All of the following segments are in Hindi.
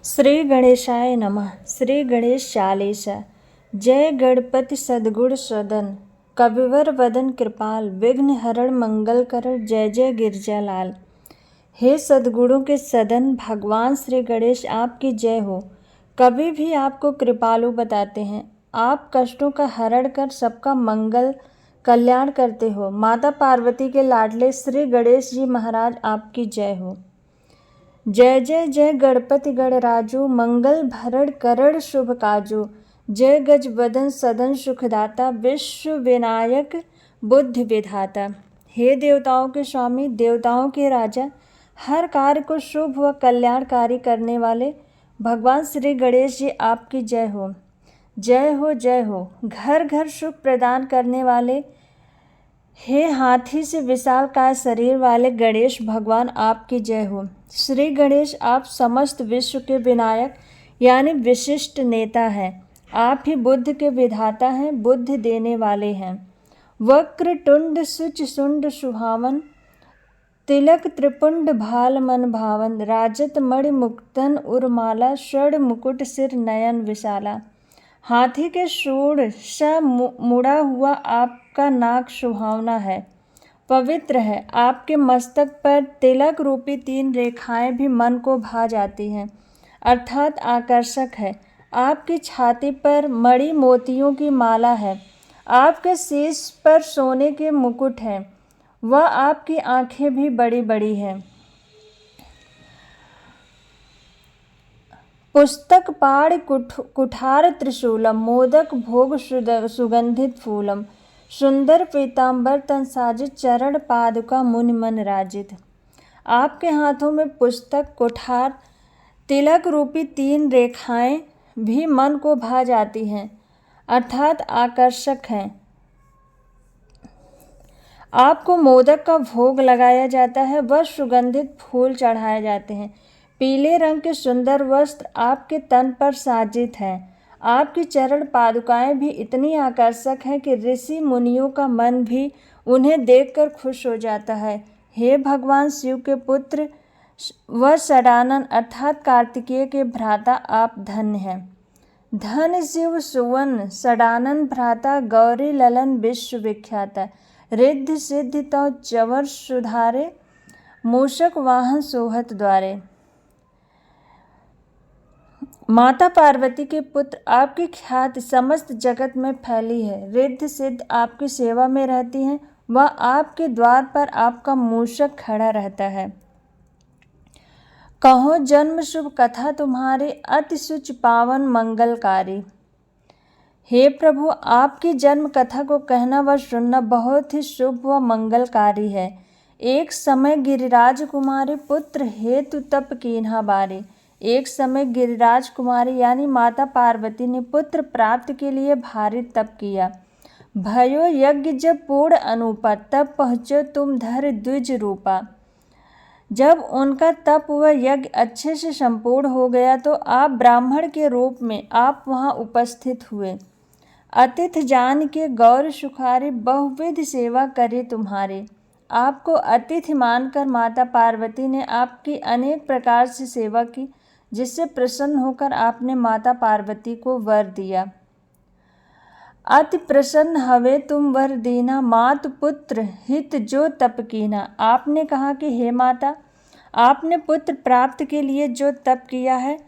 श्री गणेशाय नमः। श्री गणेश चालीसा। जय गणपति सद्गुण सदन, कविवर वदन कृपाल, विघ्न हरण मंगल कर, जय जय गिरजा लाल। हे सद्गुणों के सदन भगवान श्री गणेश, आपकी जय हो। कभी भी आपको कृपालु बताते हैं। आप कष्टों का हरण कर सबका मंगल कल्याण करते हो। माता पार्वती के लाडले श्री गणेश जी महाराज, आपकी जय हो। जय जय जय गणपति गणराजू, मंगल भरण करण शुभ काजू। जय गज वदन सदन सुखदाता, विश्व विनायक बुद्धि विधाता। हे देवताओं के स्वामी, देवताओं के राजा, हर कार्य को शुभ व कल्याणकारी करने वाले भगवान श्री गणेश जी, आपकी जय हो। जय हो जय हो। घर घर सुख प्रदान करने वाले, हे हाथी से विशालकाय शरीर वाले गणेश भगवान, आपकी जय हो। श्री गणेश, आप समस्त विश्व के विनायक यानी विशिष्ट नेता हैं। आप ही बुद्ध के विधाता हैं, बुद्धि देने वाले हैं। वक्र तुंड सुच सुंड सुहावन, तिलक त्रिपुंड भाल मन भावन। राजत मणि मुक्तन उर्माला, स्वर्ण मुकुट सिर नयन विशाला। हाथी के सूंड सा मुड़ा हुआ आपका नाक सुहावना है, पवित्र है। आपके मस्तक पर तिलक रूपी 3 रेखाएं भी मन को भा जाती हैं, अर्थात आकर्षक है। आपकी छाती पर मणि मोतियों की माला है। आपके शीश पर सोने के मुकुट हैं, वह आपकी आंखें भी बड़ी बड़ी हैं। पुस्तक पाण कुठार त्रिशूलम, मोदक भोग सुगंधित फूलम। सुंदर पीताम्बर तन साजित, चरण पादुका मुनि मन राजित। आपके हाथों में पुस्तक, कुठार, तिलक रूपी 3 रेखाएं भी मन को भा जाती हैं, अर्थात आकर्षक हैं। आपको मोदक का भोग लगाया जाता है, वह सुगंधित फूल चढ़ाए जाते हैं। पीले रंग के सुंदर वस्त्र आपके तन पर साजित हैं। आपकी चरण पादुकाएं भी इतनी आकर्षक हैं कि ऋषि मुनियों का मन भी उन्हें देखकर खुश हो जाता है। हे भगवान शिव के पुत्र व षडानन अर्थात कार्तिकेय के भ्राता, आप धन्य हैं। धन शिव सुवन षडानन भ्राता, गौरी ललन विश्व विख्याता। रिद्धि सिद्धि तो चवर सुधारे, मूषक वाहन सोहत द्वारे। माता पार्वती के पुत्र, आपकी ख्याति समस्त जगत में फैली है। रिद्धि सिद्ध आपकी सेवा में रहती हैं, वह आपके द्वार पर आपका मूषक खड़ा रहता है। कहो जन्म शुभ कथा तुम्हारी, अति सुच पावन मंगलकारी। हे प्रभु, आपकी जन्म कथा को कहना व सुनना बहुत ही शुभ व मंगलकारी है। एक समय गिरिराज कुमारी पुत्र हेतु तप कीन्हा बारी। एक समय गिरिराज कुमारी यानी माता पार्वती ने पुत्र प्राप्ति के लिए भारी तप किया। भयो यज्ञ जब पूर्ण अनुपा, तब पहुँचो तुम धर द्विज रूपा। जब उनका तप व यज्ञ अच्छे से संपूर्ण हो गया तो आप ब्राह्मण के रूप में आप वहाँ उपस्थित हुए। अतिथि जान के गौर सुखारी, बहुविध सेवा करे तुम्हारी। आपको अतिथि मानकर माता पार्वती ने आपकी अनेक प्रकार से सेवा की, जिससे प्रसन्न होकर आपने माता पार्वती को वर दिया। अति प्रसन्न हवे तुम वर दीना, मातु पुत्र हित जो तप कीना। आपने कहा कि हे माता, आपने पुत्र प्राप्त के लिए जो तप किया है,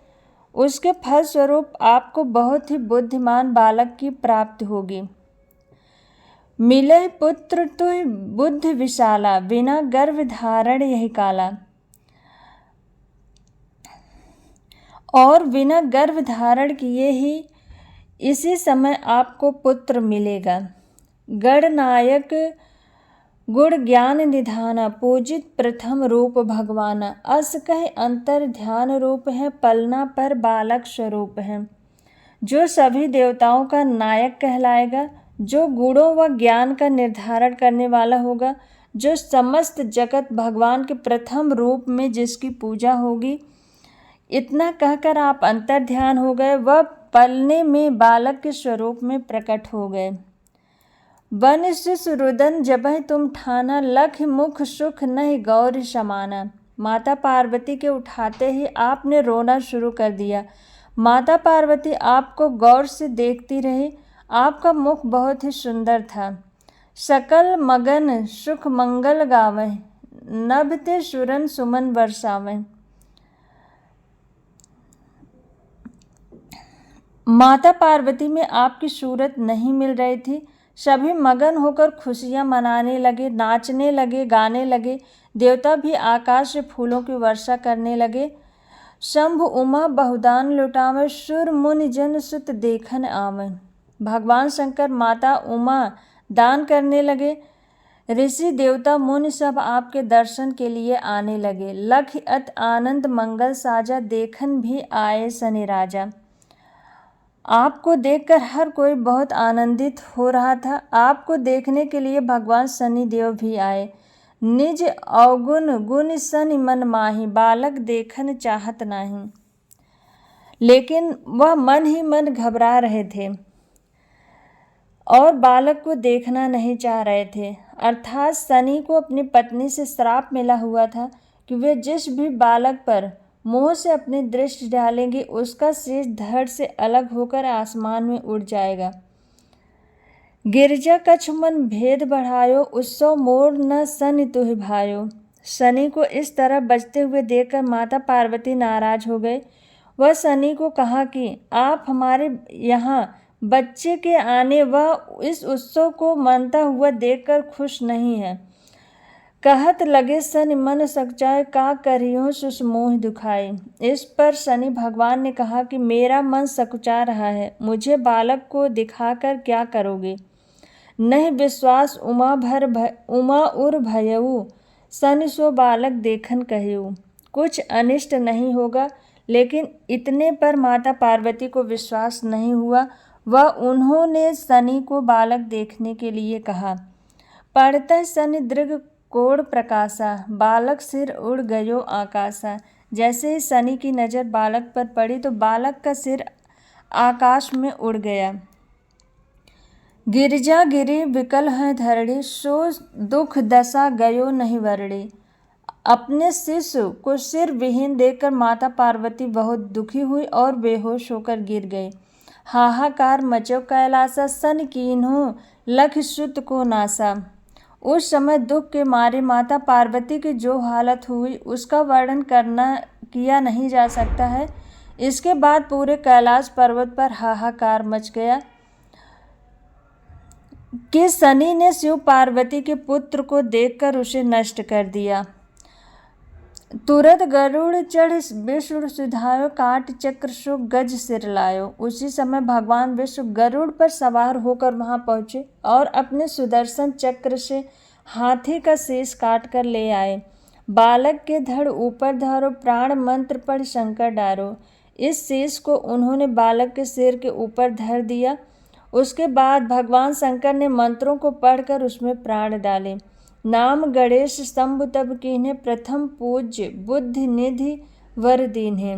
उसके फलस्वरूप आपको बहुत ही बुद्धिमान बालक की प्राप्ति होगी। मिले पुत्र तुय बुद्धि विशाला, बिना गर्भ धारण यही काला। और बिना गर्भ धारण किए ही इसी समय आपको पुत्र मिलेगा। गणनायक गुण ज्ञान निधाना, पूजित प्रथम रूप भगवाना। अस कह अंतर ध्यान रूप है, पलना पर बालक स्वरूप है। जो सभी देवताओं का नायक कहलाएगा, जो गुणों व ज्ञान का निर्धारण करने वाला होगा, जो समस्त जगत भगवान के प्रथम रूप में जिसकी पूजा होगी। इतना कहकर आप अंतर ध्यान हो गए, वह पलने में बालक के स्वरूप में प्रकट हो गए। वन शिशु रुदन जबहि तुम ठाना, लख मुख सुख नहीं गौरी समाना। माता पार्वती के उठाते ही आपने रोना शुरू कर दिया। माता पार्वती आपको गौर से देखती रही। आपका मुख बहुत ही सुंदर था। सकल मगन सुख मंगल गावै, नभ सुरन सुमन बरसावै। माता पार्वती में आपकी सूरत नहीं मिल रही थी। सभी मगन होकर खुशियां मनाने लगे, नाचने लगे, गाने लगे। देवता भी आकाश से फूलों की वर्षा करने लगे। शंभु उमा बहुदान लुटावे, सुर मुनि जन सुत देखन आवे। भगवान शंकर माता उमा दान करने लगे। ऋषि देवता मुनि सब आपके दर्शन के लिए आने लगे। लख अत आनंद मंगल साजा, देखन भी आए शनि राजा। आपको देखकर हर कोई बहुत आनंदित हो रहा था। आपको देखने के लिए भगवान शनि देव भी आए। निज अवगुण गुण शनि मन माही, बालक देखन चाहत नाही। लेकिन वह मन ही मन घबरा रहे थे और बालक को देखना नहीं चाह रहे थे। अर्थात शनि को अपनी पत्नी से श्राप मिला हुआ था कि वे जिस भी बालक पर मोह से अपनी दृष्टि डालेंगे उसका शीश धड़ से अलग होकर आसमान में उड़ जाएगा। गिरजा कछु मन भेद बढ़ायो, उत्सव मोर न शनि तुहि भायो। शनि को इस तरह बचते हुए देखकर माता पार्वती नाराज हो गए। वह शनि को कहा कि आप हमारे यहाँ बच्चे के आने व इस उत्सव को मनता हुआ देखकर खुश नहीं है। कहत लगे शनि मन सचाए, का करियो सुसमोह दुखाई। इस पर शनि भगवान ने कहा कि मेरा मन सकुचा रहा है, मुझे बालक को दिखाकर क्या करोगे। नहीं विश्वास उमा उर भयऊ, शनि सो बालक देखन कहऊ। कुछ अनिष्ट नहीं होगा। लेकिन इतने पर माता पार्वती को विश्वास नहीं हुआ। वह उन्होंने शनि को बालक देखने के लिए कहा। पढ़ता शनि दृग कोड़ प्रकाशा, बालक सिर उड़ गयो आकाशा। जैसे ही शनि की नज़र बालक पर पड़ी तो बालक का सिर आकाश में उड़ गया। गिरजा गिरी विकल है धरणी, सो दुख दशा गयो नहीं वरणी। अपने शिशु को सिर विहीन देखकर माता पार्वती बहुत दुखी हुई और बेहोश होकर गिर गई। हाहाकार मचो कैलासा, सन कीन्हो लख सुत को नासा। उस समय दुख के मारे माता पार्वती की जो हालत हुई उसका वर्णन किया नहीं जा सकता है। इसके बाद पूरे कैलाश पर्वत पर हाहाकार मच गया कि शनि ने शिव पार्वती के पुत्र को देखकर उसे नष्ट कर दिया। तुरंत गरुड़ चढ़ विष्णु सुधायो, काट चक्र सो गज सिर लायो। उसी समय भगवान विष्णु गरुड़ पर सवार होकर वहां पहुंचे और अपने सुदर्शन चक्र से हाथी का शीश काट कर ले आए। बालक के धड़ ऊपर धारो, प्राण मंत्र पढ़ शंकर डारो। इस शीश को उन्होंने बालक के सिर के ऊपर धर दिया। उसके बाद भगवान शंकर ने मंत्रों को पढ़कर उसमें प्राण डाले। नाम गणेश स्तंभ तब कीन्हे, प्रथम पूज्य बुद्धि निधि वर दीन्हे।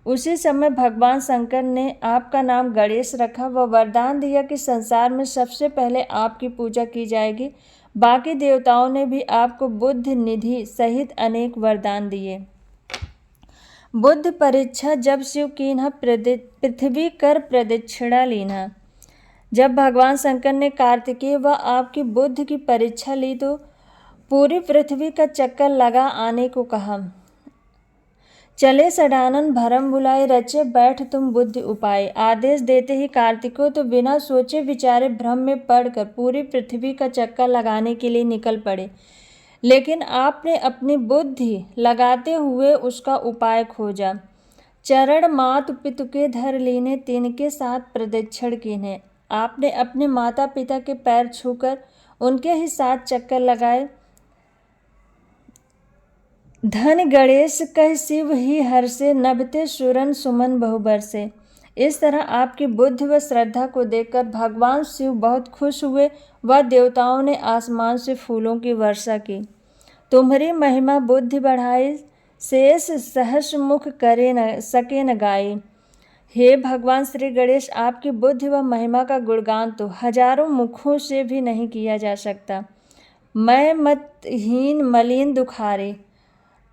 उसी समय भगवान शंकर ने आपका नाम गणेश रखा व वरदान दिया कि संसार में सबसे पहले आपकी पूजा की जाएगी। बाकी देवताओं ने भी आपको बुद्धि निधि सहित अनेक वरदान दिए। बुद्धि परीक्षा जब शिव कीन्हा, पृथ्वी कर प्रदक्षिणा लीन्हा। जब भगवान शंकर ने कार्तिकेय व आपकी बुद्धि की परीक्षा ली तो पूरी पृथ्वी का चक्कर लगा आने को कहा। चले सडानन भरम भुलाए, रचे बैठ तुम बुद्धि उपाय। आदेश देते ही कार्तिकेय तो बिना सोचे विचारे भ्रम में पड़कर पूरी पृथ्वी का चक्कर लगाने के लिए निकल पड़े। लेकिन आपने अपनी बुद्धि लगाते हुए उसका उपाय खोजा। चरण मातु पितु के धर लीने, तिनके साथ प्रदक्षिण कीन्हे। आपने अपने माता पिता के पैर छूकर उनके ही साथ चक्कर लगाए। धन गणेश कह शिव ही हर्षे, नभते सुरन सुमन बहुबर से। इस तरह आपकी बुद्धि व श्रद्धा को देखकर भगवान शिव बहुत खुश हुए व देवताओं ने आसमान से फूलों की वर्षा की। तुम्हारी महिमा बुद्धि बढ़ाई, शेष सहस मुख करे न सके न गाई। हे भगवान श्री गणेश, आपकी बुद्धि व महिमा का गुणगान तो हजारों मुखों से भी नहीं किया जा सकता। मैं मतहीन मलिन दुखारे,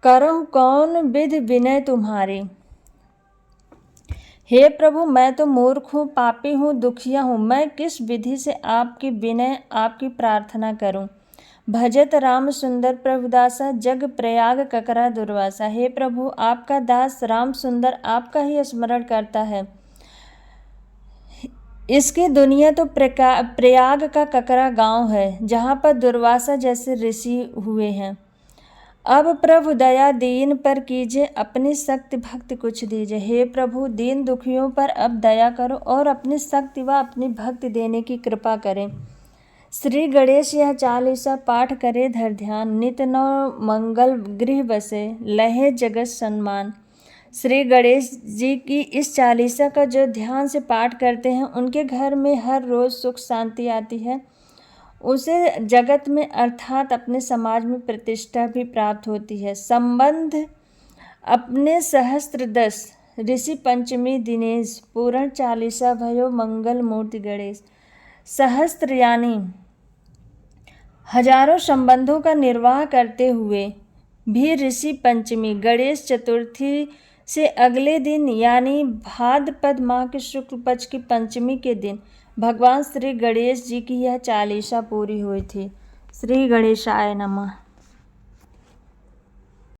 करहु कौन विधि विनय तुम्हारी। हे प्रभु, मैं तो मूर्ख हूँ, पापी हूँ, दुखिया हूँ। मैं किस विधि से आपकी विनय, आपकी प्रार्थना करूँ। भजत राम सुंदर प्रभुदासा, जग प्रयाग ककरा दुर्वासा। हे प्रभु, आपका दास राम सुंदर आपका ही स्मरण करता है। इसकी दुनिया तो प्रयाग का ककरा गांव है, जहाँ पर दुर्वासा जैसे ऋषि हुए हैं। अब प्रभु दया दीन पर कीजिए, अपनी शक्ति भक्ति कुछ दीजिए। हे प्रभु, दीन दुखियों पर अब दया करो और अपनी शक्ति व अपनी भक्ति देने की कृपा करें। श्री गणेश यह चालीसा पाठ करे धर ध्यान, नित नव मंगल गृह बसे, लहे जगत सम्मान। श्री गणेश जी की इस चालीसा का जो ध्यान से पाठ करते हैं, उनके घर में हर रोज़ सुख शांति आती है। उसे जगत में अर्थात अपने समाज में प्रतिष्ठा भी प्राप्त होती है। संबंध अपने सहस्त्र दस, ऋषि पंचमी दिनेश, पूर्ण चालीसा भयो मंगल मूर्ति गणेश। सहस्त्र यानी हजारों संबंधों का निर्वाह करते हुए भी ऋषि पंचमी, गणेश चतुर्थी से अगले दिन यानी भाद्रपद माह के शुक्ल पक्ष की पंचमी के दिन भगवान श्री गणेश जी की यह चालीसा पूरी हुई थी। श्री गणेशाय नमः।